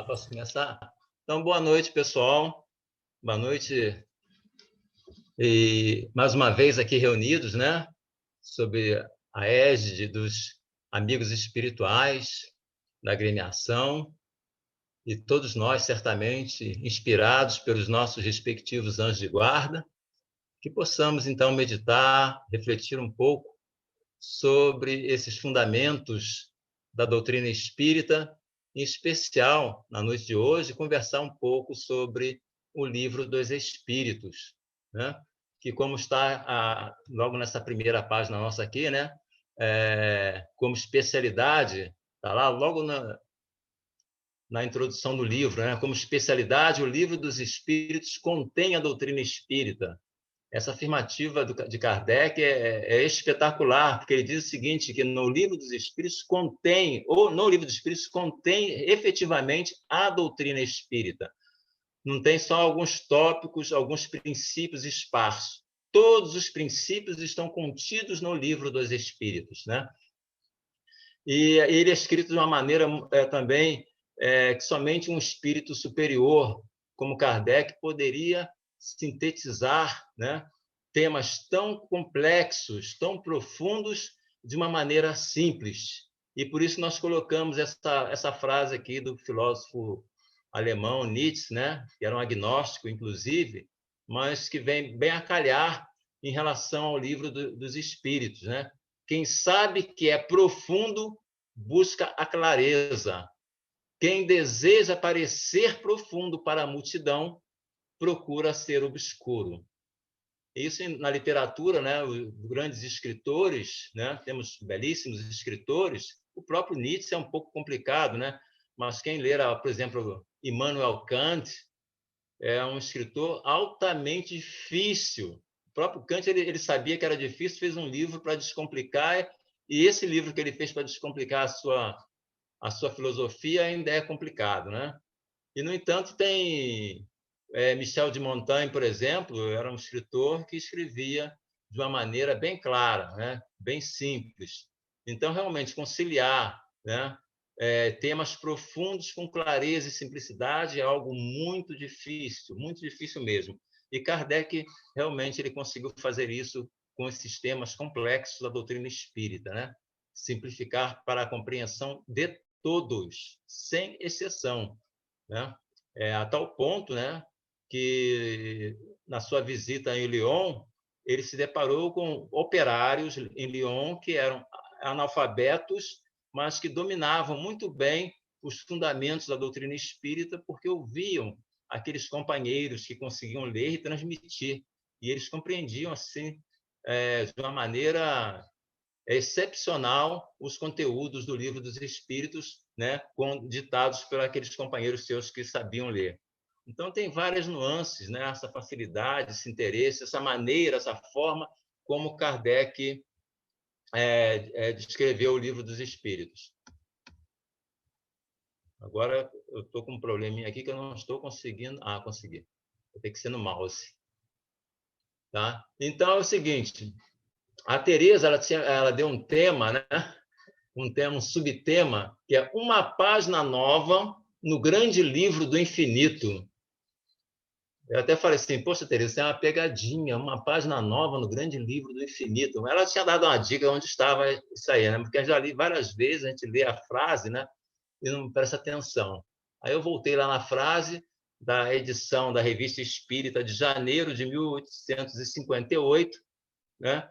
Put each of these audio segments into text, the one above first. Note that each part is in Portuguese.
Posso começar? Então, boa noite, pessoal. Boa noite. E mais uma vez aqui reunidos, né? Sob a égide dos amigos espirituais da agremiação e todos nós, certamente, inspirados pelos nossos respectivos anjos de guarda, que possamos, então, meditar, refletir um pouco sobre esses fundamentos da doutrina espírita, em especial, na noite de hoje, conversar um pouco sobre o Livro dos Espíritos, né? Que, como está logo nessa primeira página nossa aqui, né? Como especialidade, está lá logo na introdução do livro, né? Como especialidade, o Livro dos Espíritos contém a doutrina espírita. Essa afirmativa de Kardec é espetacular, porque ele diz o seguinte, que no Livro dos Espíritos contém efetivamente a doutrina espírita. Não tem só alguns tópicos, alguns princípios esparsos. Todos os princípios estão contidos no Livro dos Espíritos, né? E ele é escrito de uma maneira também que somente um espírito superior, como Kardec, poderia sintetizar, né, temas tão complexos, tão profundos, de uma maneira simples. E por isso nós colocamos essa frase aqui do filósofo alemão Nietzsche, né, que era um agnóstico, inclusive, mas que vem bem a calhar em relação ao Livro dos Espíritos, né? Quem sabe que é profundo busca a clareza. Quem deseja parecer profundo para a multidão procura ser obscuro. Isso na literatura, né? Os grandes escritores, né? Temos belíssimos escritores. O próprio Nietzsche é um pouco complicado, né? Mas quem ler, por exemplo, Immanuel Kant, é um escritor altamente difícil. O próprio Kant ele sabia que era difícil, fez um livro para descomplicar, e esse livro que ele fez para descomplicar a sua filosofia ainda é complicado, né? E, no entanto, tem Michel de Montaigne, por exemplo, era um escritor que escrevia de uma maneira bem clara, né? Bem simples. Então, realmente, conciliar, né, temas profundos com clareza e simplicidade é algo muito difícil mesmo. E Kardec, realmente, ele conseguiu fazer isso com esses temas complexos da doutrina espírita, né? Simplificar para a compreensão de todos, sem exceção, né? A tal ponto, né, que na sua visita em Lyon, ele se deparou com operários em Lyon que eram analfabetos, mas que dominavam muito bem os fundamentos da doutrina espírita, porque ouviam aqueles companheiros que conseguiam ler e transmitir, e eles compreendiam assim de uma maneira excepcional os conteúdos do Livro dos Espíritos, né, ditados por aqueles companheiros seus que sabiam ler. Então, tem várias nuances, né, essa facilidade, esse interesse, essa maneira, essa forma como Kardec descreveu o Livro dos Espíritos. Agora, eu estou com um probleminha aqui que eu não estou conseguindo... consegui. Vai ter que ser no mouse. Tá? Então, é o seguinte... A Teresa ela deu um tema, né? Um subtema, que é uma página nova no grande livro do infinito. Eu até falei assim, poxa, Teresa, isso é uma pegadinha, uma página nova no grande livro do infinito. Ela tinha dado uma dica onde estava isso aí, né? Porque eu já li várias vezes, a gente lê a frase, né? E não presta atenção. Aí eu voltei lá na frase da edição da Revista Espírita de janeiro de 1858, né?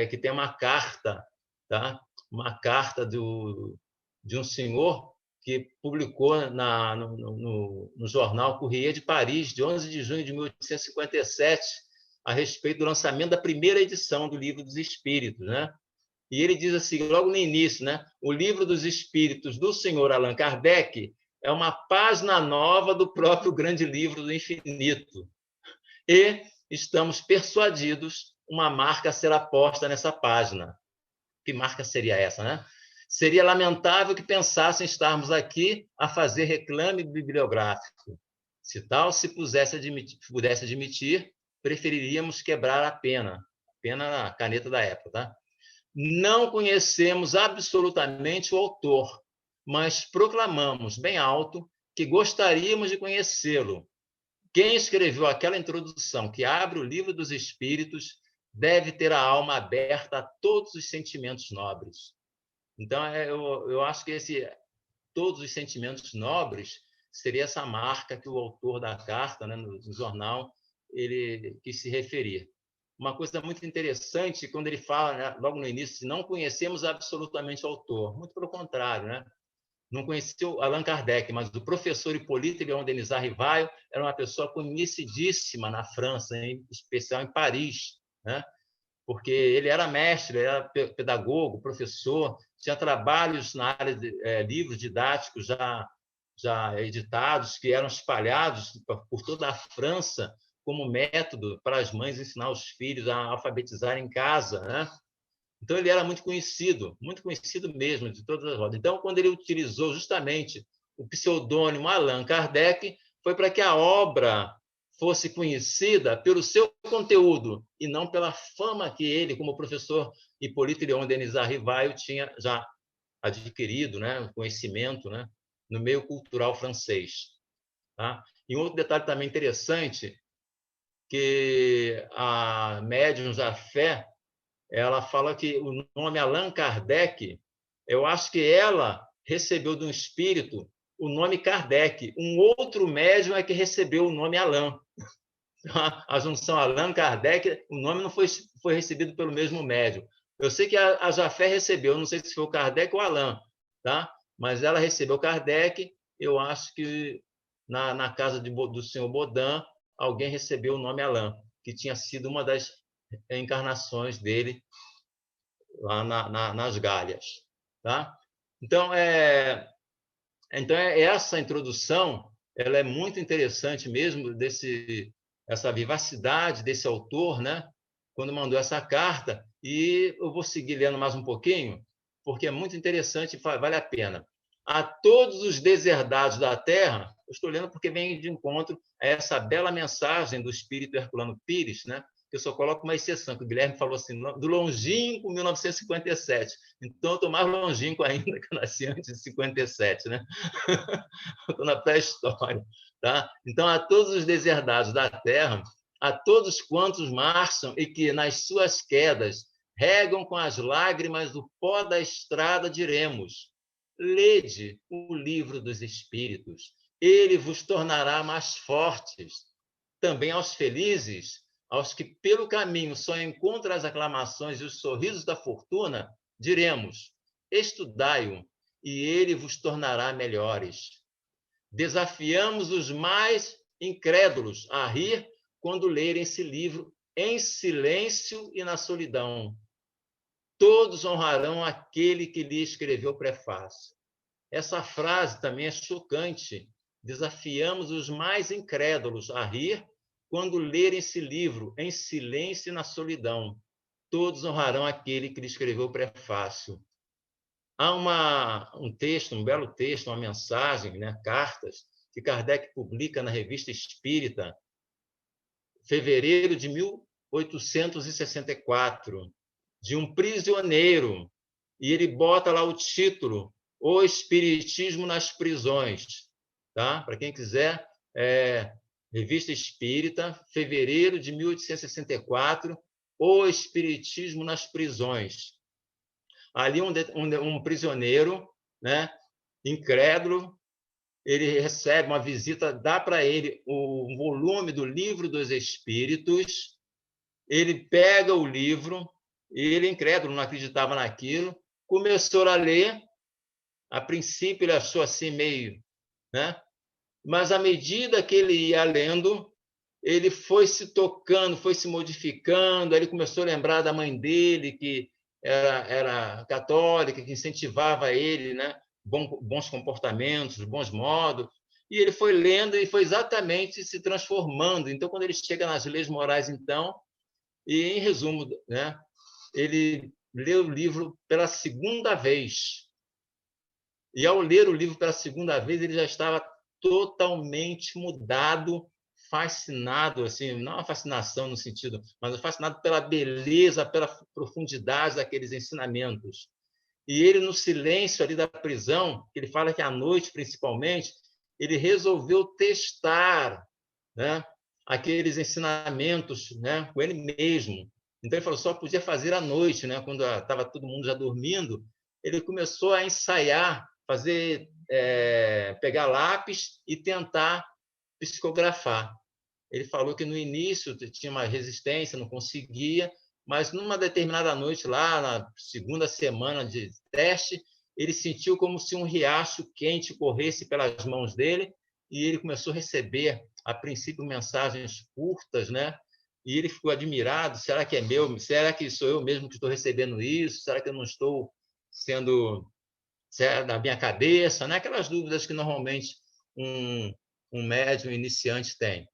Que tem uma carta, tá? Uma carta de um senhor que publicou no jornal Courrier de Paris, de 11 de junho de 1857, a respeito do lançamento da primeira edição do Livro dos Espíritos, né? E ele diz assim, logo no início, né? O Livro dos Espíritos do senhor Allan Kardec é uma página nova do próprio grande livro do infinito. E estamos persuadidos uma marca será posta nessa página. Que marca seria essa, né? Seria lamentável que pensassem estarmos aqui a fazer reclame bibliográfico. Se tal se pudesse admitir, preferiríamos quebrar a pena na caneta da época, tá? Não conhecemos absolutamente o autor, mas proclamamos bem alto que gostaríamos de conhecê-lo. Quem escreveu aquela introdução que abre o livro dos Espíritos deve ter a alma aberta a todos os sentimentos nobres. Então, eu acho que todos os sentimentos nobres seria essa marca que o autor da carta, né, no jornal, ele quis se referir. Uma coisa muito interessante, quando ele fala, né, logo no início, não conhecemos absolutamente o autor. Muito pelo contrário, né? Não conheceu Allan Kardec, mas o professor Hippolyte Léon Denis Rivaio era uma pessoa conhecidíssima na França, em especial em Paris, né? Porque ele era mestre, ele era pedagogo, professor, tinha trabalhos na área de livros didáticos já editados, que eram espalhados por toda a França como método para as mães ensinar os filhos a alfabetizar em casa, né? Então, ele era muito conhecido mesmo, de todas as rodas. Então, quando ele utilizou justamente o pseudônimo Allan Kardec, foi para que a obra fosse conhecida pelo seu conteúdo e não pela fama que ele, como professor Hippolyte Léon Denis Rivaio, tinha já adquirido, né, conhecimento, né, no meio cultural francês. Tá? E um outro detalhe também interessante, que a médium Jafé, ela fala que o nome Allan Kardec, eu acho que ela recebeu de um espírito o nome Kardec. Um outro médium é que recebeu o nome Allan. A junção Allan Kardec, o nome não foi recebido pelo mesmo médium. Eu sei que a Jafé recebeu, não sei se foi o Kardec ou Allan, tá? Mas ela recebeu Kardec. Eu acho que na casa do senhor Bodin, alguém recebeu o nome Allan, que tinha sido uma das encarnações dele lá nas Galhas, tá? Então, essa introdução, ela é muito interessante mesmo, essa vivacidade desse autor, né? Quando mandou essa carta, e eu vou seguir lendo mais um pouquinho, porque é muito interessante e vale a pena. A todos os deserdados da terra, eu estou lendo porque vem de encontro a essa bela mensagem do espírito Herculano Pires, né? Eu só coloco uma exceção, que o Guilherme falou assim, do longínquo 1957. Então, eu estou mais longínquo ainda, que eu nasci antes de 57, né? Estou na pré-história. Tá? Então, a todos os deserdados da terra, a todos quantos marcham e que, nas suas quedas, regam com as lágrimas o pó da estrada, diremos: lede o livro dos Espíritos, ele vos tornará mais fortes. Também aos felizes, aos que pelo caminho só encontram as aclamações e os sorrisos da fortuna, diremos: estudai-o, e ele vos tornará melhores. Desafiamos os mais incrédulos a rir quando lerem esse livro em silêncio e na solidão. Todos honrarão aquele que lhe escreveu o prefácio. Essa frase também é chocante. Desafiamos os mais incrédulos a rir quando lerem esse livro em silêncio e na solidão. Todos honrarão aquele que lhe escreveu o prefácio. Há um texto, um belo texto, uma mensagem, né, cartas, que Kardec publica na Revista Espírita, fevereiro de 1864, de um prisioneiro, e ele bota lá o título: O Espiritismo nas Prisões. Tá? Para quem quiser, Revista Espírita, fevereiro de 1864, O Espiritismo nas Prisões. Ali um prisioneiro, né, incrédulo, ele recebe uma visita, dá para ele o volume do Livro dos Espíritos, ele pega o livro, ele, incrédulo, não acreditava naquilo, começou a ler. A princípio ele achou assim meio, né? Mas à medida que ele ia lendo, ele foi se tocando, foi se modificando, aí ele começou a lembrar da mãe dele, que era católica, que incentivava ele, né? Bons comportamentos, bons modos, e ele foi lendo e foi exatamente se transformando. Então, quando ele chega nas leis morais, então, e em resumo, né? Ele leu o livro pela segunda vez. E ao ler o livro pela segunda vez, ele já estava totalmente mudado, fascinado, assim, não a fascinação no sentido, mas fascinado pela beleza, pela profundidade daqueles ensinamentos. E ele, no silêncio ali da prisão, ele fala que à noite, principalmente, ele resolveu testar, né, aqueles ensinamentos, né, com ele mesmo. Então, ele falou, só podia fazer à noite, né, quando estava todo mundo já dormindo. Ele começou a ensaiar, pegar lápis e tentar psicografar. Ele falou que no início tinha uma resistência, não conseguia, mas numa determinada noite, lá na segunda semana de teste, ele sentiu como se um riacho quente corresse pelas mãos dele e ele começou a receber, a princípio, mensagens curtas, né? E ele ficou admirado: será que é meu? Será que sou eu mesmo que estou recebendo isso? Será que eu não estou sendo da minha cabeça? Né? Aquelas dúvidas que normalmente um médium iniciante tem.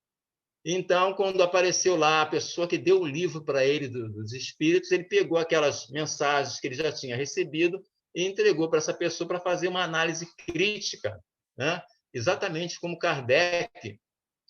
Então, quando apareceu lá a pessoa que deu o livro para ele dos espíritos, ele pegou aquelas mensagens que ele já tinha recebido e entregou para essa pessoa para fazer uma análise crítica, né? Exatamente como Kardec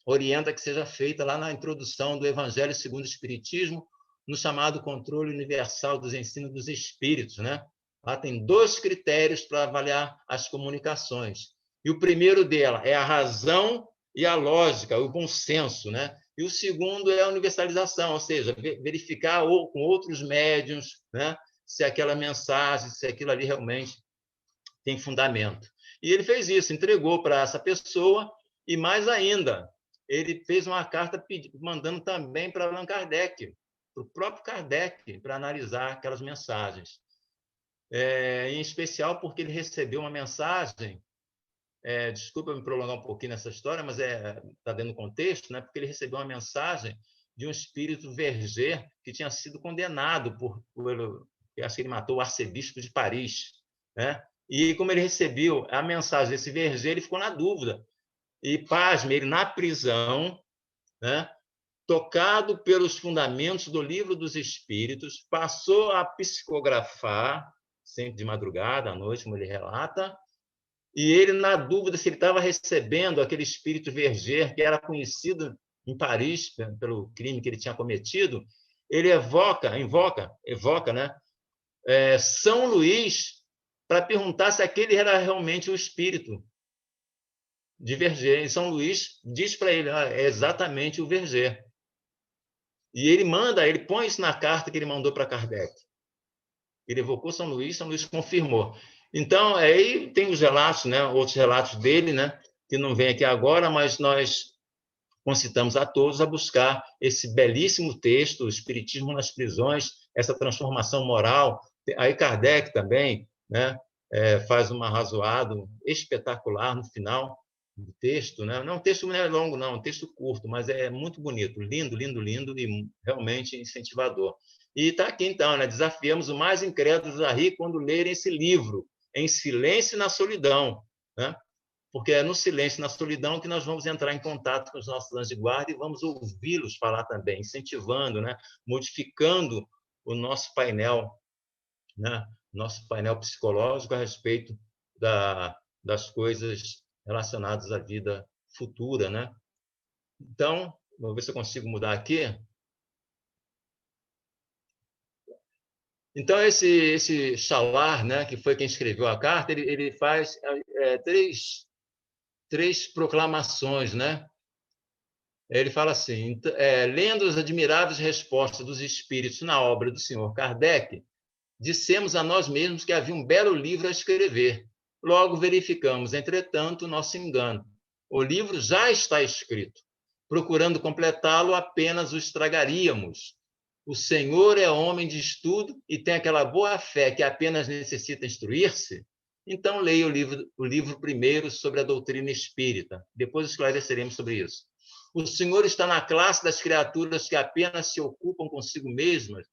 orienta que seja feita lá na introdução do Evangelho segundo o Espiritismo, no chamado Controle Universal dos Ensinos dos Espíritos, né? Lá tem 2 critérios para avaliar as comunicações. E o primeiro dela é a razão e a lógica, o bom senso, né? E o segundo é a universalização, ou seja, verificar com outros médiuns, né, se aquela mensagem, se aquilo ali realmente tem fundamento. E ele fez isso, entregou para essa pessoa e, mais ainda, ele fez uma carta mandando também para Allan Kardec, para o próprio Kardec, para analisar aquelas mensagens. Em especial porque ele recebeu uma mensagem, desculpa me prolongar um pouquinho nessa história, mas está dentro do contexto, né? Porque ele recebeu uma mensagem de um espírito Verger que tinha sido condenado acho que ele matou o arcebispo de Paris, né? E como ele recebeu a mensagem desse Verger, ele ficou na dúvida. E, pasme, ele na prisão, né, tocado pelos fundamentos do Livro dos Espíritos, passou a psicografar, sempre de madrugada, à noite, como ele relata, e ele, na dúvida se ele estava recebendo aquele espírito Verger, que era conhecido em Paris pelo crime que ele tinha cometido, ele evoca, né, São Luís, para perguntar se aquele era realmente o espírito de Verger. E São Luís diz para ele: é exatamente o Verger. E ele põe isso na carta que ele mandou para Kardec. Ele evocou São Luís confirmou. Então, aí tem os relatos, né, outros relatos dele, né, que não vem aqui agora, mas nós concitamos a todos a buscar esse belíssimo texto, o Espiritismo nas Prisões, essa transformação moral. Aí Kardec também, né, faz um arrazoado espetacular no final do texto, né? Não, o texto não é longo, não, é um texto curto, mas é muito bonito, lindo, lindo, lindo e realmente incentivador. E está aqui, então, né? Desafiamos os mais incrédulos a rir quando lerem esse livro, Em Silêncio e na Solidão, né? Porque é no silêncio e na solidão que nós vamos entrar em contato com os nossos anjos de guarda e vamos ouvi-los falar também, incentivando, né? Modificando o nosso painel, né? Nosso painel psicológico a respeito das coisas relacionadas à vida futura, né? Então, vou ver se eu consigo mudar aqui. Então, esse Chalar, né, que foi quem escreveu a carta, ele faz três proclamações, né? Ele fala assim: lendo as admiráveis respostas dos espíritos na obra do senhor Kardec, dissemos a nós mesmos que havia um belo livro a escrever. Logo verificamos, entretanto, nosso engano. O livro já está escrito. Procurando completá-lo, apenas o estragaríamos. O senhor é homem de estudo e tem aquela boa fé que apenas necessita instruir-se? Então, leia o livro primeiro sobre a doutrina espírita. Depois esclareceremos sobre isso. O senhor está na classe das criaturas que apenas se ocupam consigo mesmas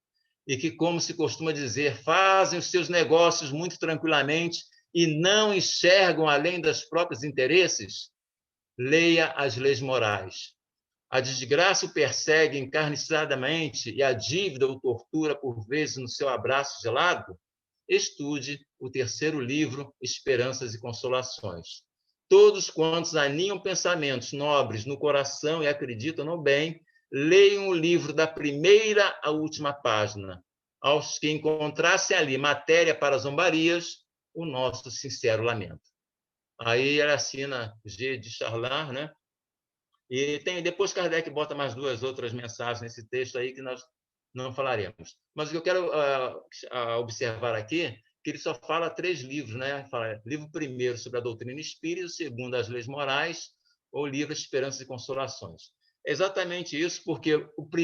e que, como se costuma dizer, fazem os seus negócios muito tranquilamente e não enxergam além dos próprios interesses? Leia as leis morais. A desgraça o persegue encarniçadamente e a dívida o tortura por vezes no seu abraço gelado? Estude o terceiro livro, Esperanças e Consolações. Todos quantos aninham pensamentos nobres no coração e acreditam no bem, leiam o livro da primeira à última página. Aos que encontrassem ali matéria para zombarias, o nosso sincero lamento. Aí ele assina G de Charlan, né? E depois Kardec bota mais duas outras mensagens nesse texto aí que nós não falaremos. Mas o que eu quero observar aqui, que ele só fala 3 livros, né? Fala, livro primeiro sobre a doutrina espírita, o segundo as leis morais, ou livro Esperanças e Consolações. É exatamente isso, porque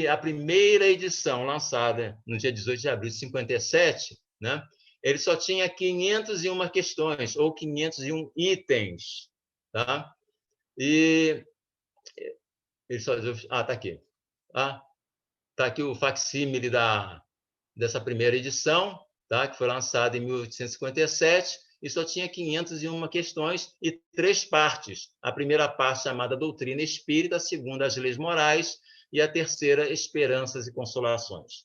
a primeira edição, lançada no dia 18 de abril de 57, né? Ele só tinha 501 questões, ou 501 itens, tá? E ele só... está aqui. Tá aqui o facsímile dessa primeira edição, tá? Que foi lançada em 1857, e só tinha 501 questões e 3 partes. A primeira parte chamada Doutrina Espírita, a segunda, as Leis Morais, e a terceira, Esperanças e Consolações.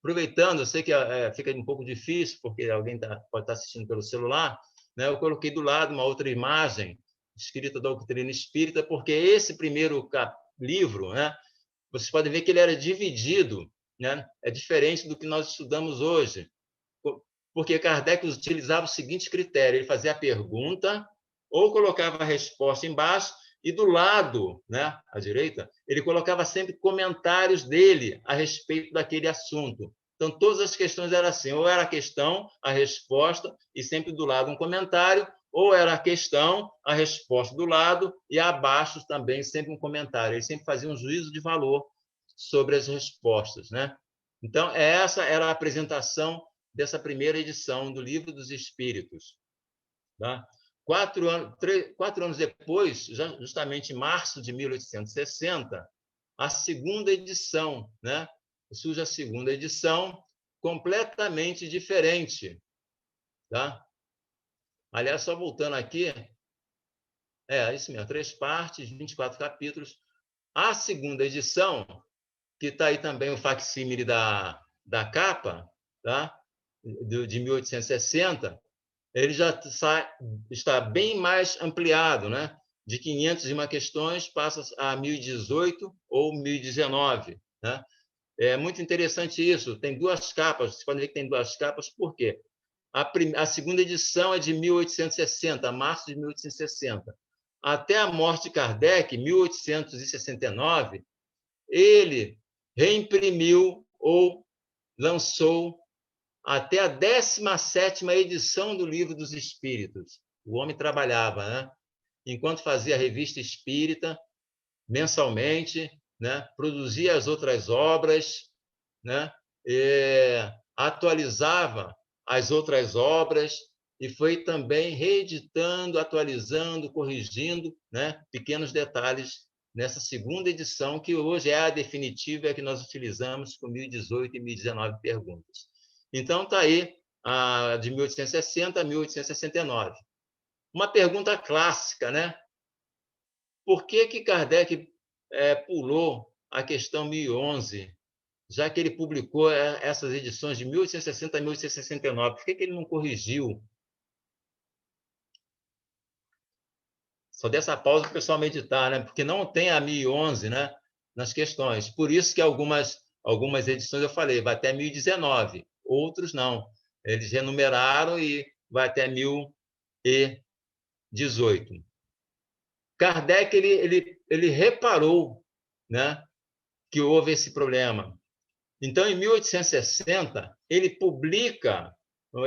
Aproveitando, eu sei que fica um pouco difícil, porque alguém pode estar assistindo pelo celular, né? Eu coloquei do lado uma outra imagem escrita da Doutrina Espírita, porque esse primeiro livro, né? Vocês podem ver que ele era dividido, né? É diferente do que nós estudamos hoje, porque Kardec utilizava o seguinte critério: ele fazia a pergunta ou colocava a resposta embaixo, e do lado, né, à direita, ele colocava sempre comentários dele a respeito daquele assunto. Então, todas as questões eram assim: ou era a questão, a resposta, e sempre do lado um comentário, ou era a questão, a resposta do lado, e abaixo também sempre um comentário. Ele sempre fazia um juízo de valor sobre as respostas, né? Então, essa era a apresentação dessa primeira edição do Livro dos Espíritos. Tá? 4 anos depois, justamente em março de 1860, a segunda edição, né? Surge a segunda edição, completamente diferente. Tá? Aliás, só voltando aqui, isso mesmo, 3 partes, 24 capítulos. A segunda edição, que está aí também o facsímile da capa, tá? De 1860, ele já está bem mais ampliado, né? De 501 questões passa a 1018 ou 1019, né? É muito interessante isso. Tem 2 capas, vocês podem ver que tem 2 capas, por quê? A segunda edição é de 1860, março de 1860. Até a morte de Kardec, 1869, ele reimprimiu ou lançou até a 17ª edição do Livro dos Espíritos. O homem trabalhava, né? Enquanto fazia a Revista Espírita, mensalmente, né? Produzia as outras obras, né? Atualizava as outras obras e foi também reeditando, atualizando, corrigindo, né? Pequenos detalhes nessa segunda edição, que hoje é a definitiva, é a que nós utilizamos com 1018 e 1019 perguntas. Então, está aí, de 1860 a 1869. Uma pergunta clássica, né? Por que Kardec pulou a questão 1011, já que ele publicou essas edições de 1860 a 1869? Por que ele não corrigiu? Só dessa pausa para o pessoal meditar, né? Porque não tem a 1011, né, nas questões. Por isso que algumas edições eu falei, vai até 1019, outros não. Eles renumeraram e vai até 1018. Kardec ele reparou, né, que houve esse problema. Então, em 1860, ele publica,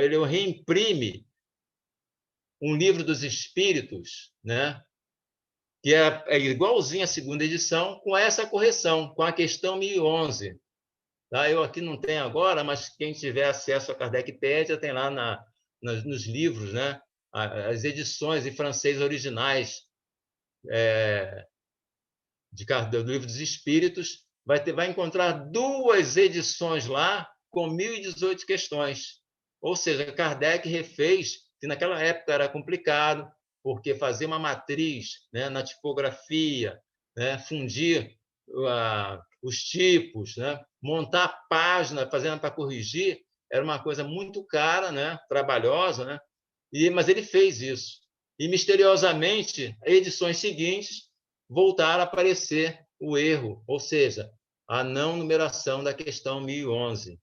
ele reimprime um livro dos Espíritos, né, que é igualzinho à segunda edição, com essa correção, com a questão 1011. Tá? Eu aqui não tenho agora, mas quem tiver acesso a Kardecpédia tem lá nos livros, né, as edições em francês originais do Livro dos Espíritos, vai encontrar 2 edições lá com 1018 questões. Ou seja, Kardec refez, que naquela época era complicado, porque fazer uma matriz, né, na tipografia, né, fundir os tipos, né, montar a página, fazendo para corrigir, era uma coisa muito cara, né, trabalhosa, né, mas ele fez isso. E, misteriosamente, edições seguintes voltaram a aparecer o erro, ou seja, a não numeração da questão 1011.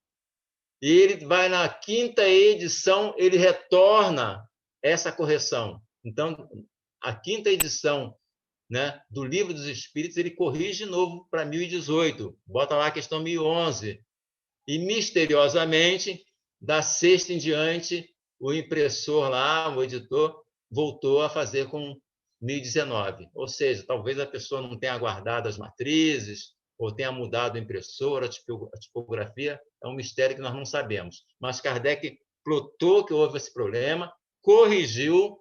E ele vai na 5ª edição, ele retorna essa correção. Então, a quinta edição, né, do Livro dos Espíritos, ele corrige de novo para 1018, bota lá a questão 1011. E, misteriosamente, da sexta em diante, o impressor lá, o editor, voltou a fazer com 1019. Ou seja, talvez a pessoa não tenha guardado as matrizes, ou tenha mudado a impressora, a tipografia, é um mistério que nós não sabemos. Mas Kardec plotou que houve esse problema, corrigiu,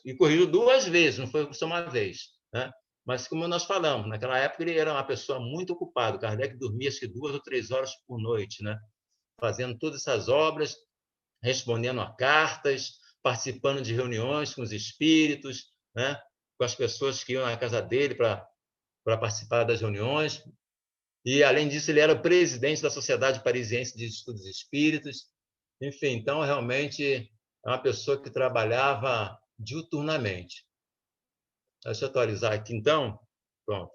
e corrigiu 2 vezes, não foi só uma vez, né? Mas, como nós falamos, naquela época ele era uma pessoa muito ocupada. Kardec dormia, acho que 2 ou 3 horas por noite, né? Fazendo todas essas obras, respondendo a cartas, participando de reuniões com os espíritos, né? Com as pessoas que iam na casa dele para participar das reuniões. E, além disso, ele era o presidente da Sociedade Parisiense de Estudos Espíritos. Enfim, então, realmente, é uma pessoa que trabalhava diuturnamente. Deixa eu atualizar aqui, então. Pronto.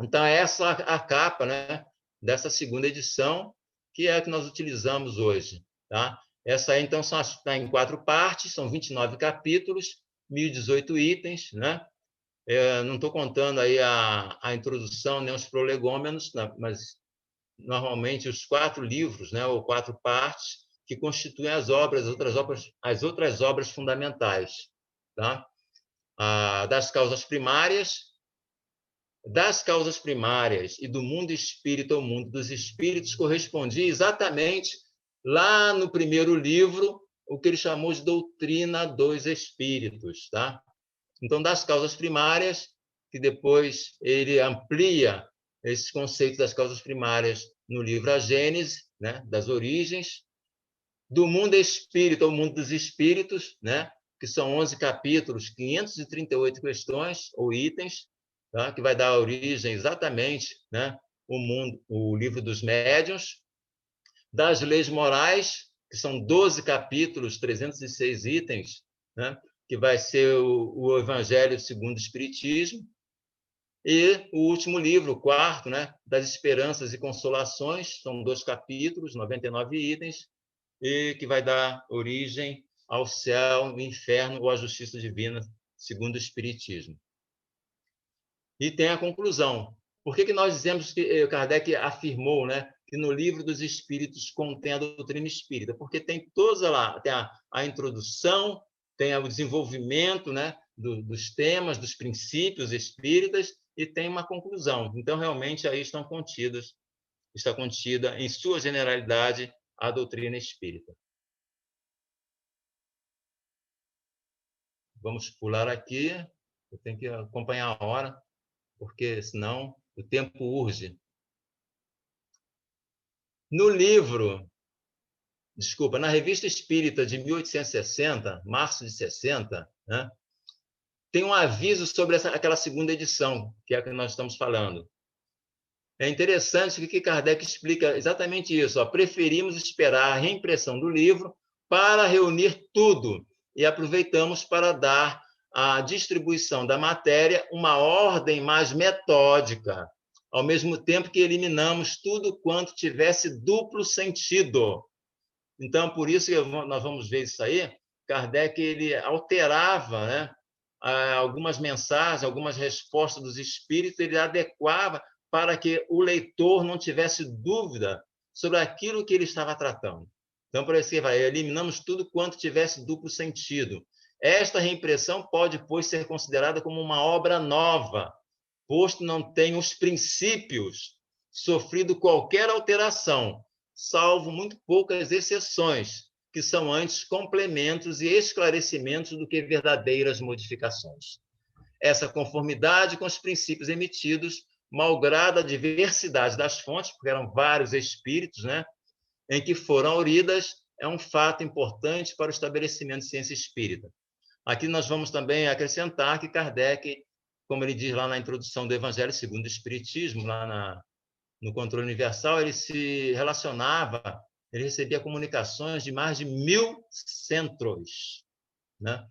Então, essa é a capa, né, dessa segunda edição, que é a que nós utilizamos hoje. Tá? Essa aí, então, está em 4 partes, são 29 capítulos, 1018 itens. Né? Não estou contando aí a introdução nem os prolegômenos, né, mas, normalmente, os 4 livros, né, ou 4 partes, que constituem as outras obras fundamentais. Tá? Das causas primárias e do mundo espírita ao mundo dos espíritos correspondia exatamente, lá no primeiro livro, o que ele chamou de doutrina dos espíritos. Tá? Então, das causas primárias, que depois ele amplia esses conceitos das causas primárias no livro A Gênese, né, das origens, do mundo espírita ao mundo dos espíritos, né, que são 11 capítulos, 538 questões ou itens, tá, que vai dar origem exatamente, né, o livro dos médiuns, das leis morais, que são 12 capítulos, 306 itens, né, que vai ser o Evangelho segundo o Espiritismo, e o último livro, o quarto, né, das Esperanças e Consolações, são 2 capítulos, 99 itens, e que vai dar origem ao céu, ao inferno ou à justiça divina, segundo o Espiritismo. E tem a conclusão. Por que nós dizemos que Kardec afirmou, né, que no Livro dos Espíritos contém a doutrina espírita? Porque tem toda lá, tem a introdução, tem o desenvolvimento, né, dos temas, dos princípios espíritas, e tem uma conclusão. Então, realmente, aí está contida, em sua generalidade, a doutrina espírita. Vamos pular aqui, eu tenho que acompanhar a hora, porque senão o tempo urge. No livro, na Revista Espírita de 1860, março de 60, né, tem um aviso sobre aquela segunda edição, que é a que nós estamos falando. É interessante que Kardec explica exatamente isso. Preferimos esperar a reimpressão do livro para reunir tudo e aproveitamos para dar à distribuição da matéria uma ordem mais metódica, ao mesmo tempo que eliminamos tudo quanto tivesse duplo sentido. Então, por isso que nós vamos ver isso aí, Kardec ele alterava, né, algumas mensagens, algumas respostas dos espíritos, ele adequava para que o leitor não tivesse dúvida sobre aquilo que ele estava tratando. Então, por isso, eliminamos tudo quanto tivesse duplo sentido. Esta reimpressão pode, pois, ser considerada como uma obra nova, posto não tem os princípios sofrido qualquer alteração, salvo muito poucas exceções, que são antes complementos e esclarecimentos do que verdadeiras modificações. Essa conformidade com os princípios emitidos, malgrado a diversidade das fontes, porque eram vários espíritos, né, em que foram auridas, é um fato importante para o estabelecimento de ciência espírita. Aqui nós vamos também acrescentar que Kardec, como ele diz lá na introdução do Evangelho segundo o Espiritismo, lá no Controle Universal, ele se relacionava, ele recebia comunicações de mais de 1000 centros. Né?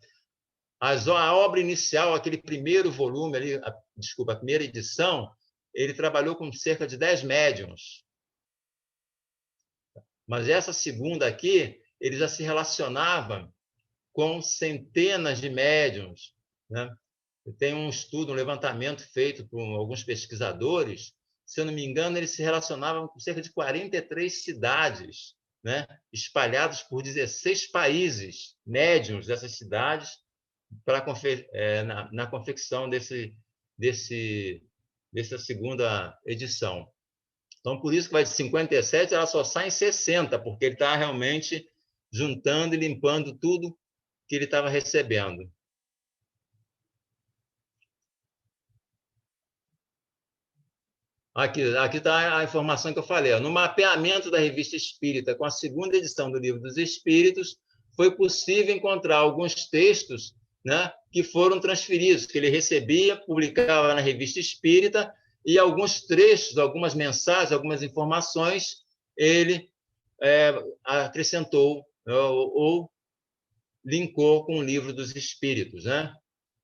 A obra inicial, aquele primeiro volume, a primeira edição, ele trabalhou com cerca de 10 médiuns. Mas essa segunda aqui, ele já se relacionava com centenas de médiuns, né? Tem um estudo, um levantamento feito por alguns pesquisadores, se eu não me engano, eles se relacionavam com cerca de 43 cidades, né? Espalhadas por 16 países, médiuns dessas cidades, na confecção dessa segunda edição. Então, por isso que vai de 57, ela só sai em 60, porque ele está realmente juntando e limpando tudo que ele estava recebendo. Aqui está a informação que eu falei. No mapeamento da Revista Espírita, com a segunda edição do Livro dos Espíritos, foi possível encontrar alguns textos, né, que foram transferidos, que ele recebia, publicava na Revista Espírita, e alguns trechos, algumas mensagens, algumas informações, ele acrescentou ou linkou com o Livro dos Espíritos, né?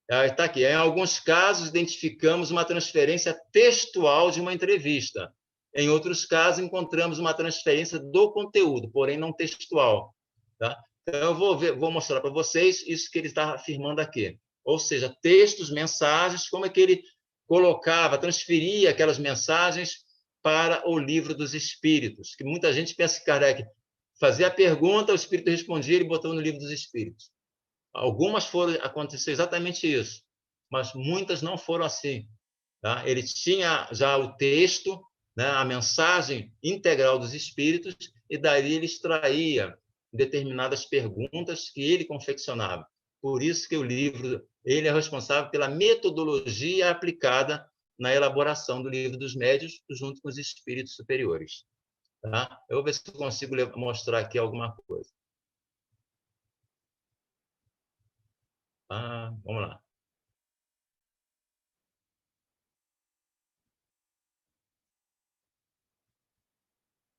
Está aqui. Em alguns casos, identificamos uma transferência textual de uma entrevista. Em outros casos, encontramos uma transferência do conteúdo, porém não textual. Tá? Então, eu vou mostrar para vocês isso que ele está afirmando aqui. Ou seja, textos, mensagens, como é que ele colocava, transferia aquelas mensagens para o Livro dos Espíritos. Que muita gente pensa que Kardec fazia a pergunta, o Espírito respondia, ele botou no Livro dos Espíritos. Algumas aconteceu exatamente isso, mas muitas não foram assim. Tá? Ele tinha já o texto, né, a mensagem integral dos espíritos, e daí ele extraía determinadas perguntas que ele confeccionava. Por isso que o livro, ele é responsável pela metodologia aplicada na elaboração do Livro dos Médiuns, junto com os espíritos superiores. Tá? Eu vou ver se eu consigo mostrar aqui alguma coisa. Vamos lá.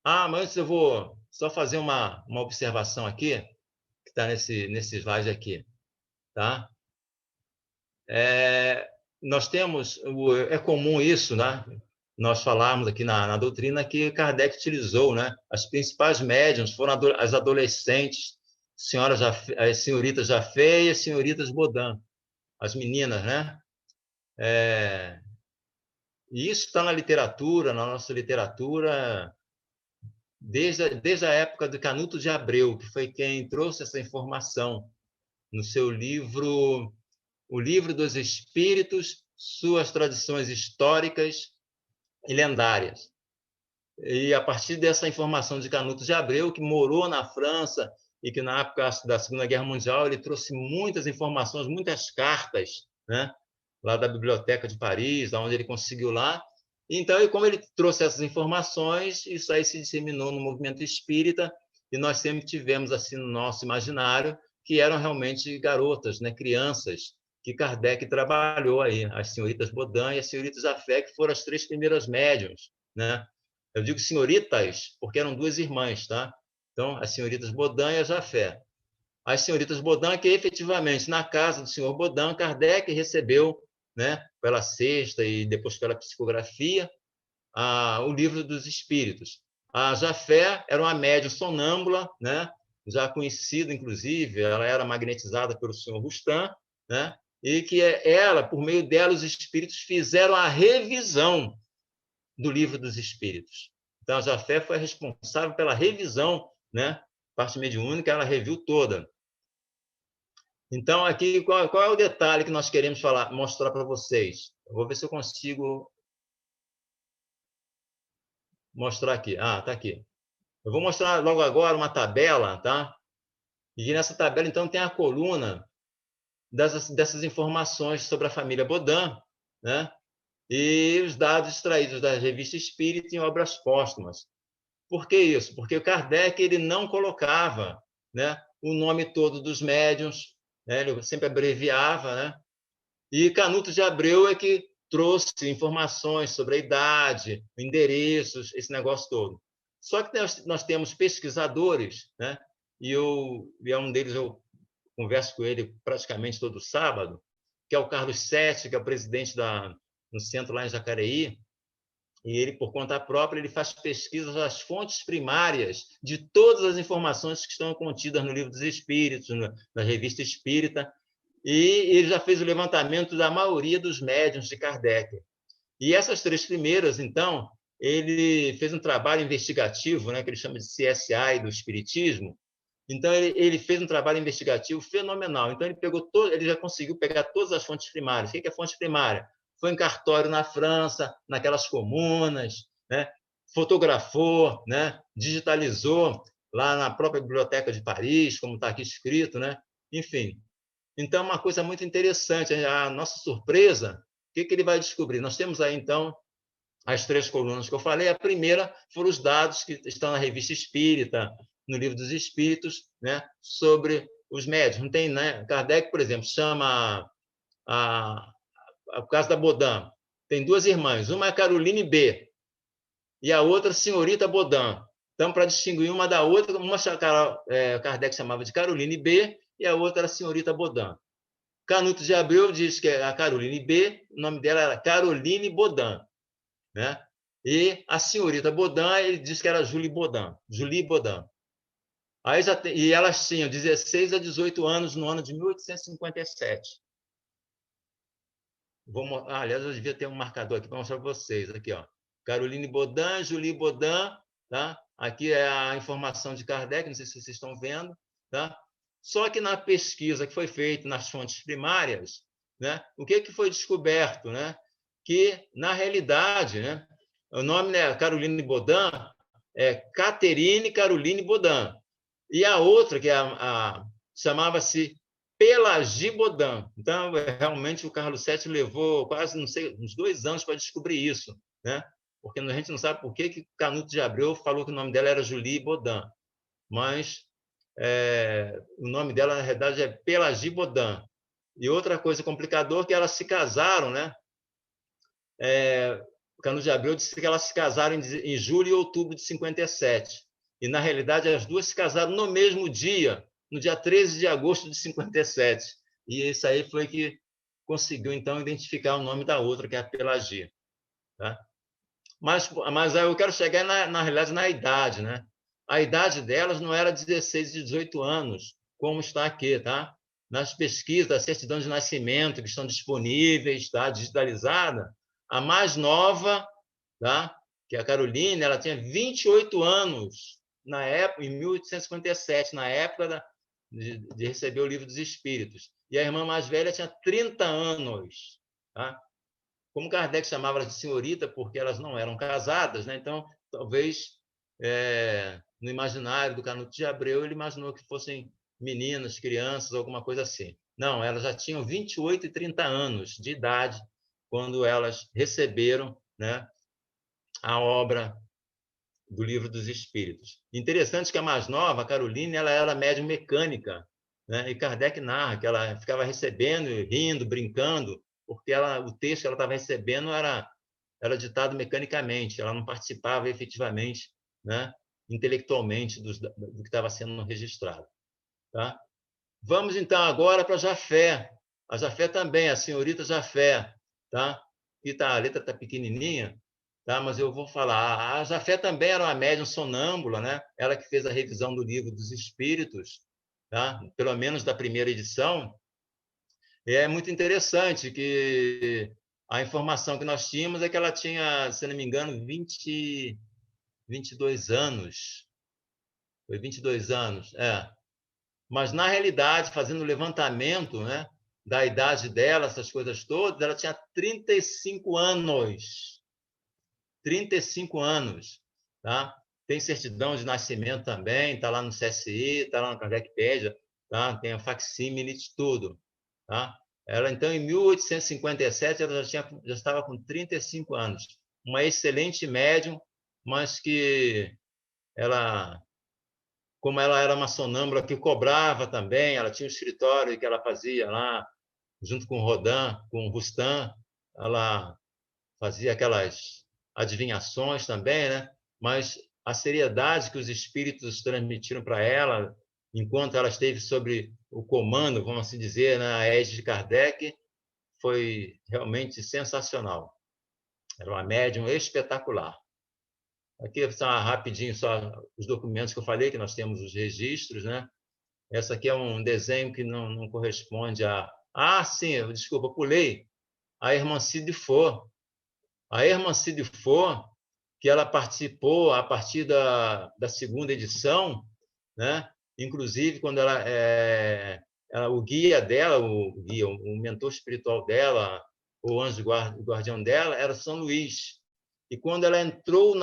Mas antes eu vou só fazer uma observação aqui, que está nesse slide aqui. Tá? Nós temos, é comum isso, né? Nós falarmos aqui na doutrina que Kardec utilizou, né? As principais médiuns foram as adolescentes, as senhoritas Jafé e as senhoritas Bodin, as meninas, né? E isso está na literatura, na nossa literatura, desde a época de Canuto de Abreu, que foi quem trouxe essa informação no seu livro, O Livro dos Espíritos, Suas Tradições Históricas e Lendárias. E a partir dessa informação de Canuto de Abreu, que morou na França e que na época da Segunda Guerra Mundial ele trouxe muitas informações, muitas cartas, né, lá da Biblioteca de Paris, onde ele conseguiu lá. Então, como ele trouxe essas informações, isso aí se disseminou no movimento espírita, e nós sempre tivemos assim no nosso imaginário que eram realmente garotas, né, crianças, que Kardec trabalhou aí, as senhoritas Bodin e as senhoritas Jafé, que foram as três primeiras médiuns, né? Eu digo senhoritas porque eram duas irmãs, tá? Então, as senhoritas Bodin e a Jafé. As senhoritas Bodin, que efetivamente, na casa do senhor Bodin, Kardec recebeu, né, pela sexta e depois pela psicografia, o Livro dos Espíritos. A Jafé era uma médium sonâmbula, né, já conhecida, inclusive, ela era magnetizada pelo senhor Rustam, né, e que ela, por meio dela, os espíritos fizeram a revisão do Livro dos Espíritos. Então, a Jafé foi responsável pela revisão, né, parte mediúnica, ela reviu toda. Então, aqui, qual é o detalhe que nós queremos mostrar para vocês? Eu vou ver se eu consigo mostrar aqui. Está aqui. Eu vou mostrar logo agora uma tabela, tá? E nessa tabela, então, tem a coluna dessas informações sobre a família Bodin, né? E os dados extraídos da Revista Espírita em obras póstumas. Por que isso? Porque o Kardec ele não colocava, né, o nome todo dos médiuns, né? Ele sempre abreviava, né? E Canuto de Abreu é que trouxe informações sobre a idade, endereços, esse negócio todo. Só que nós temos pesquisadores, né? E um deles eu converso com ele praticamente todo sábado, que é o Carlos Sete, que é o presidente no centro lá em Jacareí, e ele, por conta própria, ele faz pesquisas das fontes primárias de todas as informações que estão contidas no Livro dos Espíritos, na Revista Espírita, e ele já fez o levantamento da maioria dos médiuns de Kardec. E essas 3 primeiras, então, ele fez um trabalho investigativo, né, que ele chama de CSI do Espiritismo. Então, ele fez um trabalho investigativo fenomenal. Então, ele já conseguiu pegar todas as fontes primárias. O que é fonte primária? Foi em cartório na França, naquelas comunas, né? Fotografou, né? Digitalizou lá na própria Biblioteca de Paris, como está aqui escrito, né? Enfim. Então, é uma coisa muito interessante. A nossa surpresa, o que ele vai descobrir? Nós temos aí, então, as 3 colunas que eu falei. A primeira foram os dados que estão na Revista Espírita, no Livro dos Espíritos, né, sobre os médiuns. Não tem, né? Kardec, por exemplo, chama o caso da Baudin. Tem 2 irmãs, uma é Caroline B. e a outra Senhorita Baudin. Então, para distinguir uma da outra, Kardec chamava de Caroline B. e a outra era Senhorita Baudin. Canuto de Abreu diz que a Caroline B., o nome dela era Caroline Baudin, né? E a senhorita Baudin, ele diz que era Julie Baudin. Aí e elas tinham 16 a 18 anos no ano de 1857. Aliás, eu devia ter um marcador aqui para mostrar para vocês. Aqui, ó. Caroline Baudin, Julie Baudin. Tá? Aqui é a informação de Kardec, não sei se vocês estão vendo. Tá? Só que na pesquisa que foi feita nas fontes primárias, né, o que foi descoberto? Né? Que, na realidade, né, o nome, né, Caroline Baudin é Catherine Caroline Baudin. E a outra, que chamava-se Pelagie Baudin. Então, realmente, o Carlos VII levou quase, não sei, uns 2 anos para descobrir isso, né? Porque a gente não sabe por que Canuto de Abreu falou que o nome dela era Julie Baudin. Mas o nome dela, na realidade, é Pelagie Baudin. E outra coisa complicadora é que elas se casaram, né? Canuto de Abreu disse que elas se casaram em julho e outubro de 57. E, na realidade, as 2 se casaram no mesmo dia, no dia 13 de agosto de 57. E isso aí foi que conseguiu, então, identificar o nome da outra, que é a Pelagia. Tá? Mas aí eu quero chegar, na realidade, na idade. Né? A idade delas não era 16 e 18 anos, como está aqui. Tá? Nas pesquisas da certidão de nascimento, que estão disponíveis, tá? Digitalizada, a mais nova, tá? Que é a Caroline, ela tinha 28 anos na época, em 1857, na época de receber o Livro dos Espíritos. E a irmã mais velha tinha 30 anos. Tá? Como Kardec chamava elas de senhorita, porque elas não eram casadas, né? Então, talvez, no imaginário do Canuto de Abreu, ele imaginou que fossem meninas, crianças, alguma coisa assim. Não, elas já tinham 28 e 30 anos de idade quando elas receberam, né, a obra do Livro dos Espíritos. Interessante que a mais nova, a Caroline, ela era médium mecânica, né? E Kardec narra que ela ficava recebendo, rindo, brincando, porque o texto que ela estava recebendo era ditado mecanicamente, ela não participava efetivamente, né, intelectualmente do que estava sendo registrado. Tá? Vamos, então, agora para Jafé. A Jafé também, a senhorita Jafé. Tá? Aqui a letra está pequenininha, tá? Mas eu vou falar. A Jafé também era uma médium sonâmbula, né? Ela que fez a revisão do Livro dos Espíritos, tá? Pelo menos da primeira edição. E é muito interessante que a informação que nós tínhamos é que ela tinha, se não me engano, 22 anos. Foi 22 anos, Mas, na realidade, fazendo o levantamento, né, da idade dela, essas coisas todas, ela tinha 35 anos. 35 anos. Tá? Tem certidão de nascimento também, está lá no CSI, está lá na Kardecpédia, tá? Tem a facsímile de tudo. Tá? Ela, então, em 1857, ela já estava com 35 anos. Uma excelente médium, mas que ela, como ela era uma sonâmbula que cobrava também, ela tinha um escritório que ela fazia lá, junto com o Rodin, com o Rustan, ela fazia aquelas adivinhações também, né? Mas a seriedade que os espíritos transmitiram para ela, enquanto ela esteve sob o comando, vamos assim dizer, na égide de Kardec, foi realmente sensacional. Era uma médium espetacular. Aqui são rapidinho só os documentos que eu falei, que nós temos os registros, né? Essa aqui é um desenho que não corresponde à Ah, sim, desculpa, pulei. A irmã Cide For. A irmã Cide For, que ela participou a partir da segunda edição, né? Inclusive, quando o guia dela, o mentor espiritual dela, o anjo guardião dela, era São Luís. E quando ela entrou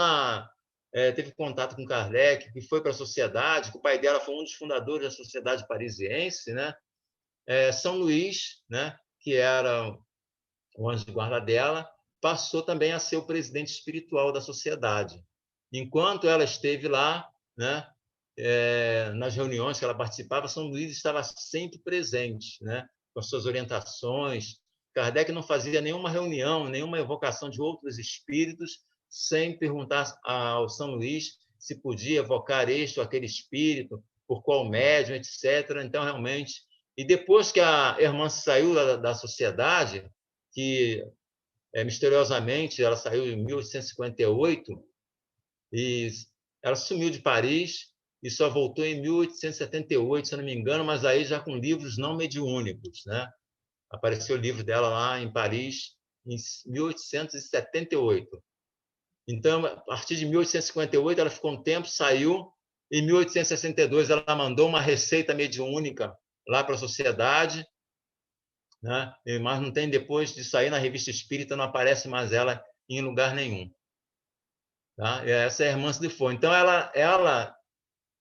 teve contato com Kardec, que foi para a sociedade, que o pai dela foi um dos fundadores da Sociedade Parisiense, né? São Luís, né? Que era o anjo de guarda dela, passou também a ser o presidente espiritual da sociedade. Enquanto ela esteve lá, né? Nas reuniões que ela participava, São Luís estava sempre presente, né? Com suas orientações. Kardec não fazia nenhuma reunião, nenhuma evocação de outros espíritos sem perguntar ao São Luís se podia evocar este ou aquele espírito, por qual médium, etc. Então, realmente... E depois que a irmã saiu da sociedade, que misteriosamente ela saiu em 1858, e ela sumiu de Paris e só voltou em 1878, se eu não me engano, mas aí já com livros não mediúnicos, né? Apareceu o livro dela lá em Paris em 1878. Então, a partir de 1858, ela ficou um tempo, saiu. Em 1862, ela mandou uma receita mediúnica lá para a sociedade, né? Mas não tem, depois de sair na Revista Espírita, não aparece mais ela em lugar nenhum. Tá? Essa é a irmã de Fora. Então, ela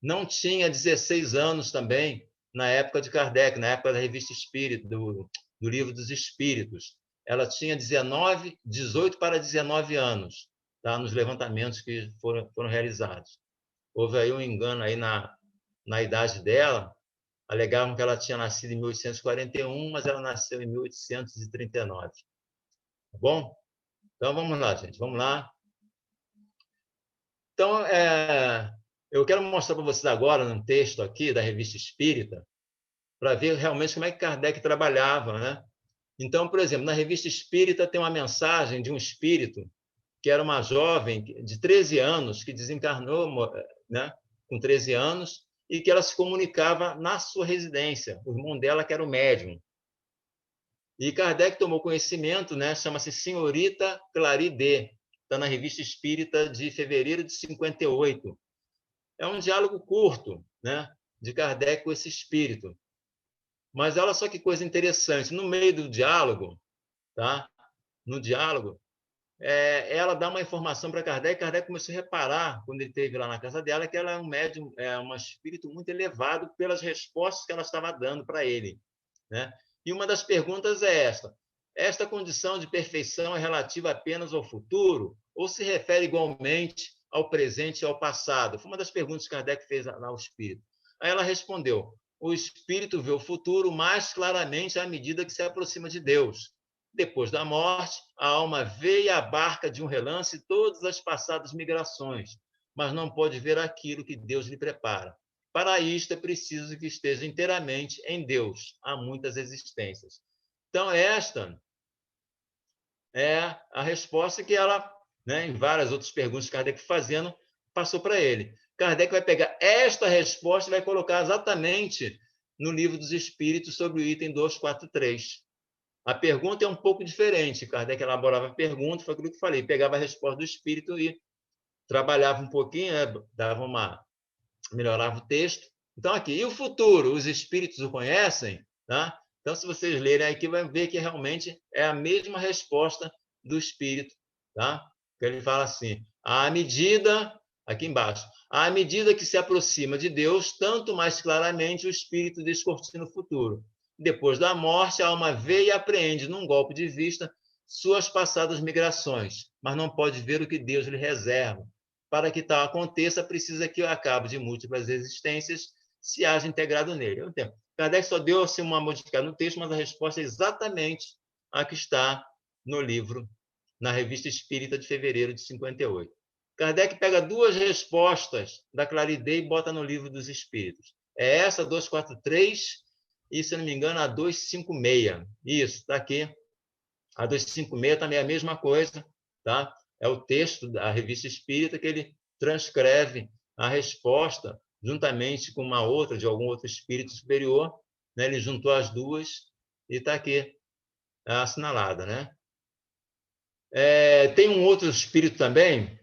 não tinha 16 anos também na época de Kardec, na época da Revista Espírita, do Livro dos Espíritos. Ela tinha 18 para 19 anos, tá? Nos levantamentos que foram realizados. Houve aí um engano aí na idade dela. Alegavam que ela tinha nascido em 1841, mas ela nasceu em 1839. Tá bom? Então, vamos lá, gente. Vamos lá. Então, eu quero mostrar para vocês agora, num texto aqui da Revista Espírita, para ver realmente como é que Kardec trabalhava, né? Então, por exemplo, na Revista Espírita tem uma mensagem de um espírito que era uma jovem de 13 anos, que desencarnou, né, com 13 anos, e que ela se comunicava na sua residência, o irmão dela, que era o médium. E Kardec tomou conhecimento, né, chama-se Senhorita Claride, está na Revista Espírita de fevereiro de 58. É um diálogo curto, né, de Kardec com esse espírito. Mas olha só que coisa interessante, no meio do diálogo, tá? No diálogo, ela dá uma informação para Kardec. Kardec começou a reparar, quando ele esteve lá na casa dela, que ela é um médium, um espírito muito elevado pelas respostas que ela estava dando para ele, né? E uma das perguntas é esta condição de perfeição é relativa apenas ao futuro ou se refere igualmente ao presente e ao passado? Foi uma das perguntas que Kardec fez ao espírito. Aí ela respondeu: o espírito vê o futuro mais claramente à medida que se aproxima de Deus. Depois da morte, a alma vê e abarca de um relance todas as passadas migrações, mas não pode ver aquilo que Deus lhe prepara. Para isto é preciso que esteja inteiramente em Deus. Há muitas existências. Então, esta é a resposta que ela, né, em várias outras perguntas que Kardec fazendo, passou para ele. Kardec vai pegar esta resposta e vai colocar exatamente no Livro dos Espíritos sobre o item 243. A pergunta é um pouco diferente. Kardec elaborava a pergunta, foi aquilo que eu falei, pegava a resposta do espírito e trabalhava um pouquinho, né, melhorava o texto. Então, aqui, e o futuro? Os espíritos o conhecem? Tá? Então, se vocês lerem aqui, vai ver que realmente é a mesma resposta do espírito. Tá? Ele fala assim, à medida, aqui embaixo, à medida que se aproxima de Deus, tanto mais claramente o espírito descortina o futuro. Depois da morte, a alma vê e apreende, num golpe de vista, suas passadas migrações, mas não pode ver o que Deus lhe reserva. Para que tal aconteça, precisa que o cabo de múltiplas existências se haja integrado nele. Kardec só deu assim, uma modificada no texto, mas a resposta é exatamente a que está no livro, na Revista Espírita de fevereiro de 58. Kardec pega duas respostas da Claride e bota no Livro dos Espíritos. É essa, 243, e, se não me engano, a 256. Isso, está aqui. A 256 também é a mesma coisa, tá? É o texto da Revista Espírita que ele transcreve a resposta juntamente com uma outra, de algum outro espírito superior, né? Ele juntou as duas e está aqui assinalada, né? Tem um outro espírito também,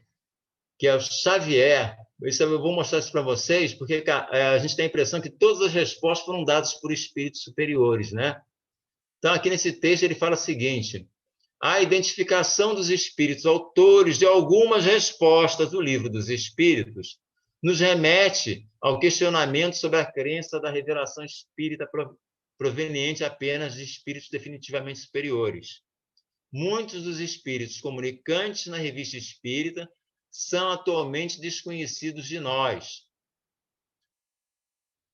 que é o Xavier. Isso eu vou mostrar isso para vocês, porque a gente tem a impressão que todas as respostas foram dadas por espíritos superiores, né? Então, aqui nesse texto, ele fala o seguinte: a identificação dos espíritos autores de algumas respostas do Livro dos Espíritos nos remete ao questionamento sobre a crença da revelação espírita proveniente apenas de espíritos definitivamente superiores. Muitos dos espíritos comunicantes na Revista Espírita são atualmente desconhecidos de nós.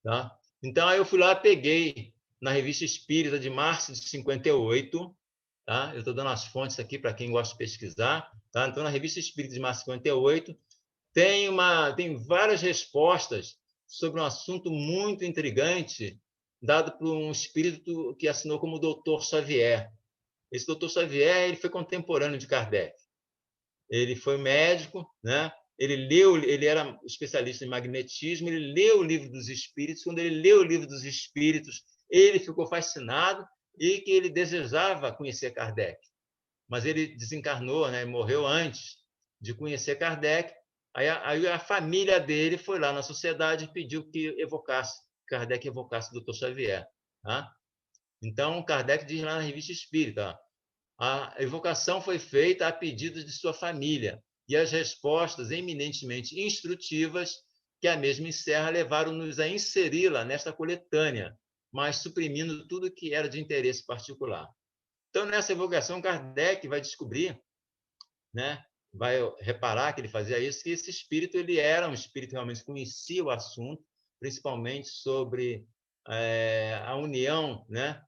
Tá? Então, aí eu fui lá e peguei na Revista Espírita de março de 58, tá? Eu estou dando as fontes aqui para quem gosta de pesquisar. Tá? Então, na Revista Espírita de março de 58, tem várias respostas sobre um assunto muito intrigante, dado por um espírito que assinou como Dr. Xavier. Esse Dr. Xavier, ele foi contemporâneo de Kardec. Ele foi médico, né? Ele era especialista em magnetismo, ele leu o Livro dos Espíritos. Quando ele leu o Livro dos Espíritos, ele ficou fascinado e que ele desejava conhecer Kardec. Mas ele desencarnou, né? Morreu antes de conhecer Kardec. Aí a família dele foi lá na sociedade e pediu que Kardec evocasse o Dr. Xavier. Tá? Então, Kardec diz lá na Revista Espírita: a evocação foi feita a pedido de sua família, e as respostas eminentemente instrutivas que a mesma encerra levaram-nos a inseri-la nesta coletânea, mas suprimindo tudo que era de interesse particular. Então, nessa evocação, Kardec vai descobrir, né, vai reparar que ele fazia isso, que esse espírito ele era um espírito que realmente conhecia o assunto, principalmente sobre a união, né,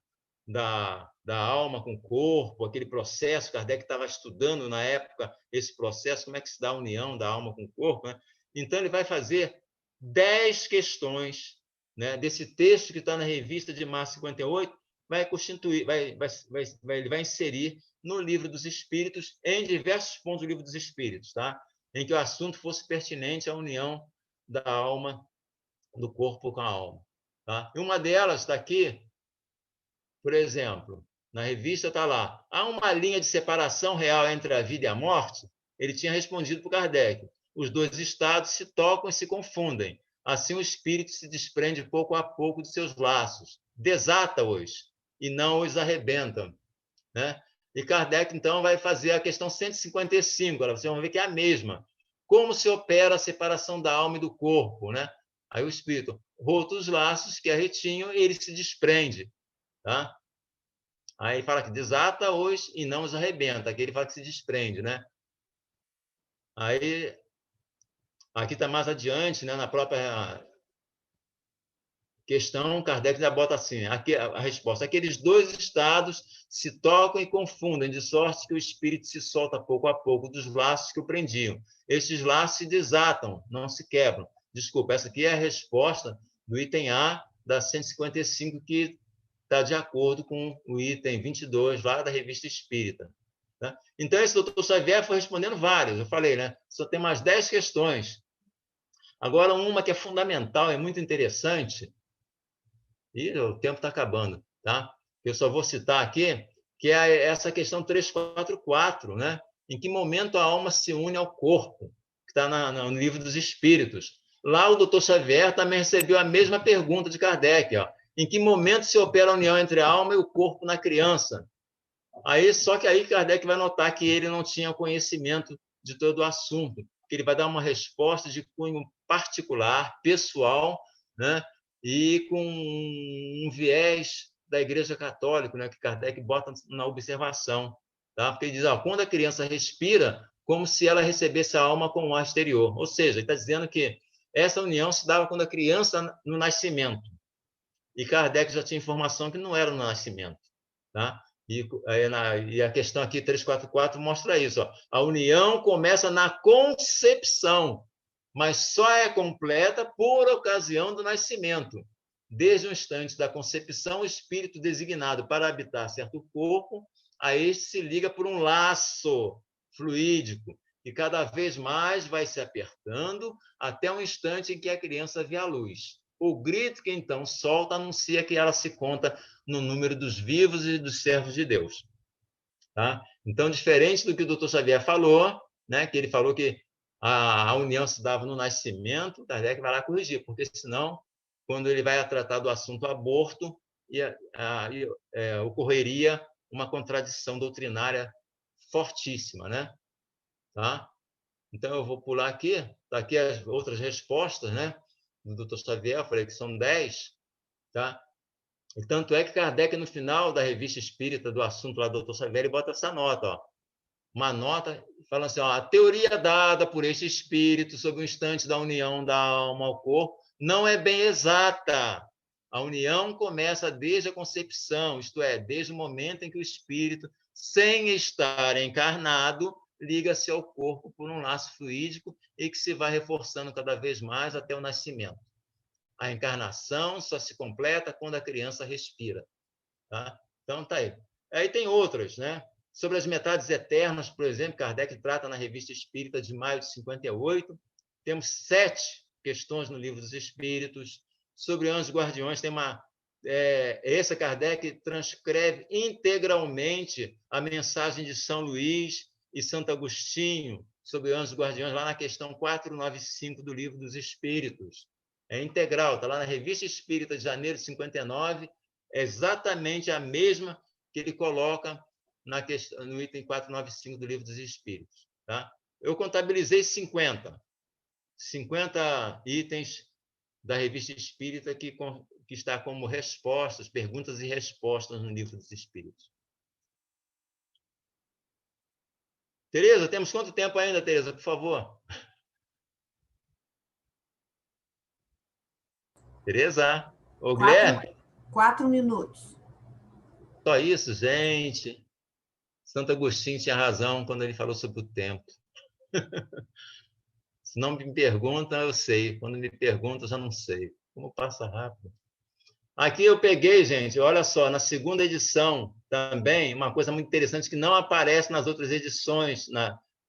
da alma com o corpo, aquele processo. Kardec estava estudando na época esse processo, como é que se dá a união da alma com o corpo, né? Então, ele vai fazer 10 questões, né, desse texto que está na revista de março de 58, vai constituir, ele vai inserir no Livro dos Espíritos, em diversos pontos do Livro dos Espíritos, tá? Em que o assunto fosse pertinente à união da alma, do corpo com a alma. Tá? E uma delas está aqui, por exemplo, na revista está lá: há uma linha de separação real entre a vida e a morte? Ele tinha respondido para Kardec: os dois estados se tocam e se confundem. Assim, o espírito se desprende pouco a pouco de seus laços, desata-os e não os arrebenta. Né? E Kardec, então, vai fazer a questão 155. Vocês vão ver que é a mesma. Como se opera a separação da alma e do corpo? Né? Aí o espírito, roto os laços que a retinham, ele se desprende. Tá? Aí fala que desata-os e não os arrebenta. Aqui ele fala que se desprende, né? Aí, aqui está mais adiante, né, na própria questão, Kardec já bota assim, aqui, a resposta: aqueles dois estados se tocam e confundem, de sorte que o espírito se solta pouco a pouco dos laços que o prendiam. Estes laços se desatam, não se quebram. Desculpa, essa aqui é a resposta do item A da 155, que está de acordo com o item 22, lá da Revista Espírita. Tá? Então, esse doutor Xavier foi respondendo vários. Eu falei, né? Só tem mais 10 questões. Agora, uma que é fundamental, é muito interessante, e o tempo está acabando, tá? Eu só vou citar aqui, que é essa questão 344, né? Em que momento a alma se une ao corpo, que está no Livro dos Espíritos. Lá o doutor Xavier também recebeu a mesma pergunta de Kardec, ó: em que momento se opera a união entre a alma e o corpo na criança? Só que aí Kardec vai notar que ele não tinha conhecimento de todo o assunto, que ele vai dar uma resposta de cunho particular, pessoal, né? E com um viés da Igreja Católica, né? Que Kardec bota na observação. Tá? Porque ele diz: quando a criança respira, como se ela recebesse a alma com o ar exterior. Ou seja, ele está dizendo que essa união se dava quando a criança, no nascimento. E Kardec já tinha informação que não era no nascimento. Tá? E a questão aqui 344 mostra isso. Ó. A união começa na concepção, mas só é completa por ocasião do nascimento. Desde o instante da concepção, o espírito designado para habitar certo corpo, a este se liga por um laço fluídico, que cada vez mais vai se apertando até o instante em que a criança vê a luz. O grito que então solta anuncia que ela se conta no número dos vivos e dos servos de Deus. Tá? Então, diferente do que o doutor Xavier falou, né, que ele falou que a união se dava no nascimento, Kardec vai lá corrigir, porque senão, quando ele vai tratar do assunto aborto, ocorreria uma contradição doutrinária fortíssima, né? Tá? Então, eu vou pular aqui, tá aqui as outras respostas, né, do doutor Xavier, eu falei que são 10, tá? E tanto é que Kardec, no final da Revista Espírita, do assunto lá do doutor Xavier, ele bota essa nota, ó, uma nota falando assim, ó, a teoria dada por este espírito sobre o instante da união da alma ao corpo não é bem exata. A união começa desde a concepção, isto é, desde o momento em que o espírito, sem estar encarnado, liga-se ao corpo por um laço fluídico e que se vai reforçando cada vez mais até o nascimento. A encarnação só se completa quando a criança respira. Tá? Então, tá aí. Aí tem outras, né? Sobre as metades eternas, por exemplo, Kardec trata na Revista Espírita de maio de 58. Temos 7 questões no Livro dos Espíritos. Sobre anjos guardiões, tem uma. Essa Kardec transcreve integralmente a mensagem de São Luís e Santo Agostinho sobre anjos guardiões, lá na questão 495 do Livro dos Espíritos. É integral, está lá na Revista Espírita de janeiro de 59, é exatamente a mesma que ele coloca no item 495 do Livro dos Espíritos. Tá? Eu contabilizei 50 itens da Revista Espírita que está como respostas, perguntas e respostas no Livro dos Espíritos. Tereza, temos quanto tempo ainda, Tereza, por favor? Tereza? Ô, Guilherme? 4 minutos. Só isso, gente. Santo Agostinho tinha razão quando ele falou sobre o tempo. Se não me perguntam, eu sei. Quando me perguntam, eu já não sei. Como passa rápido. Aqui eu peguei, gente, olha só, na segunda edição também, uma coisa muito interessante que não aparece nas outras edições,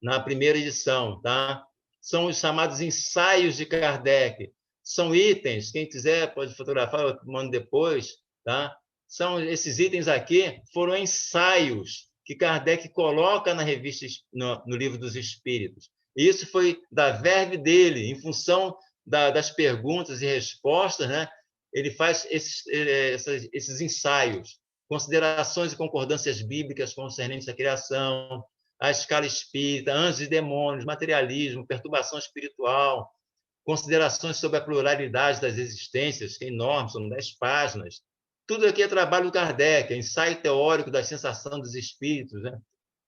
na primeira edição, tá? São os chamados ensaios de Kardec. São itens, quem quiser pode fotografar, eu mando depois, tá? São esses itens aqui, foram ensaios que Kardec coloca na revista, no Livro dos Espíritos. Isso foi da verve dele, em função das perguntas e respostas, né? Ele faz esses ensaios, considerações e concordâncias bíblicas concernentes à criação, a escala espírita, anjos e demônios, materialismo, perturbação espiritual, considerações sobre a pluralidade das existências, que é enorme, são 10 páginas. Tudo aqui é trabalho do Kardec, é ensaio teórico da sensação dos espíritos. Né?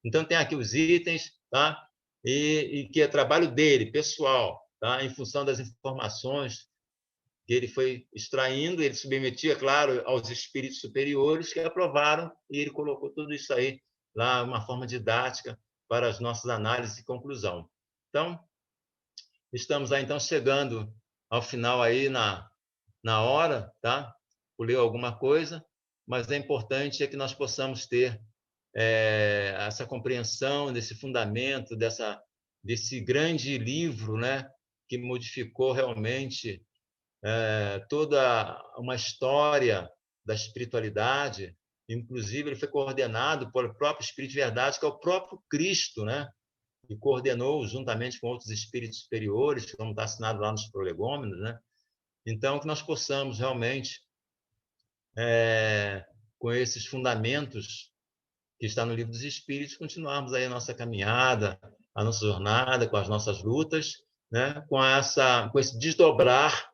Então, tem aqui os itens, tá? E que é trabalho dele, pessoal, tá? Em função das informações que ele foi extraindo, ele submetia, claro, aos espíritos superiores que aprovaram, e ele colocou tudo isso aí lá, uma forma didática para as nossas análises e conclusão. Então, estamos aí, então, chegando ao final aí na hora, tá? Pulei alguma coisa, mas é importante que nós possamos ter essa compreensão desse fundamento, desse grande livro, né? Que modificou realmente toda uma história da espiritualidade. Inclusive, ele foi coordenado pelo próprio Espírito de Verdade, que é o próprio Cristo, né? E coordenou juntamente com outros espíritos superiores, como está assinado lá nos prolegômenos, né? Então, que nós possamos realmente, com esses fundamentos que está no Livro dos Espíritos, continuarmos aí a nossa caminhada, a nossa jornada, com as nossas lutas, né? Com esse desdobrar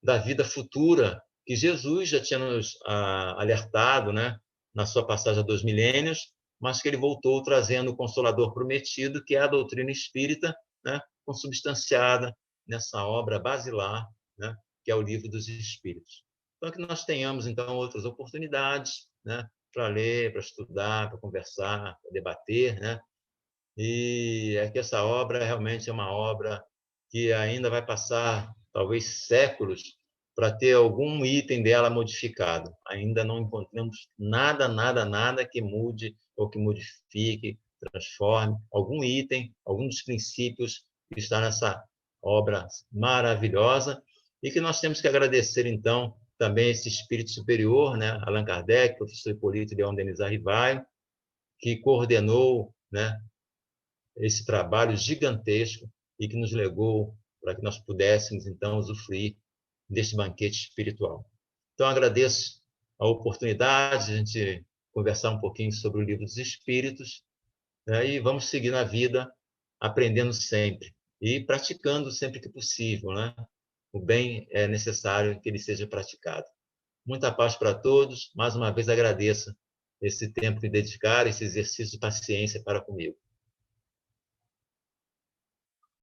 da vida futura que Jesus já tinha nos alertado, né, na sua passagem a 2 milênios, mas que ele voltou trazendo o Consolador prometido, que é a doutrina espírita, né, consubstanciada nessa obra basilar, né, que é o Livro dos Espíritos. Então, que nós tenhamos, então, outras oportunidades, né, para ler, para estudar, para conversar, para debater, né? E é que essa obra realmente é uma obra que ainda vai passar, talvez, séculos para ter algum item dela modificado. Ainda não encontramos nada que mude ou que modifique, transforme algum item, algum dos princípios que está nessa obra maravilhosa e que nós temos que agradecer, então, também esse espírito superior, né? Allan Kardec, professor Hipólito Leon Denis Arrivaio, que coordenou, né, esse trabalho gigantesco e que nos legou para que nós pudéssemos, então, usufruir deste banquete espiritual. Então, agradeço a oportunidade de a gente conversar um pouquinho sobre o Livro dos Espíritos, né, e vamos seguir na vida, aprendendo sempre e praticando sempre que possível, né? O bem é necessário que ele seja praticado. Muita paz para todos. Mais uma vez agradeço esse tempo que dedicaram, esse exercício de paciência para comigo.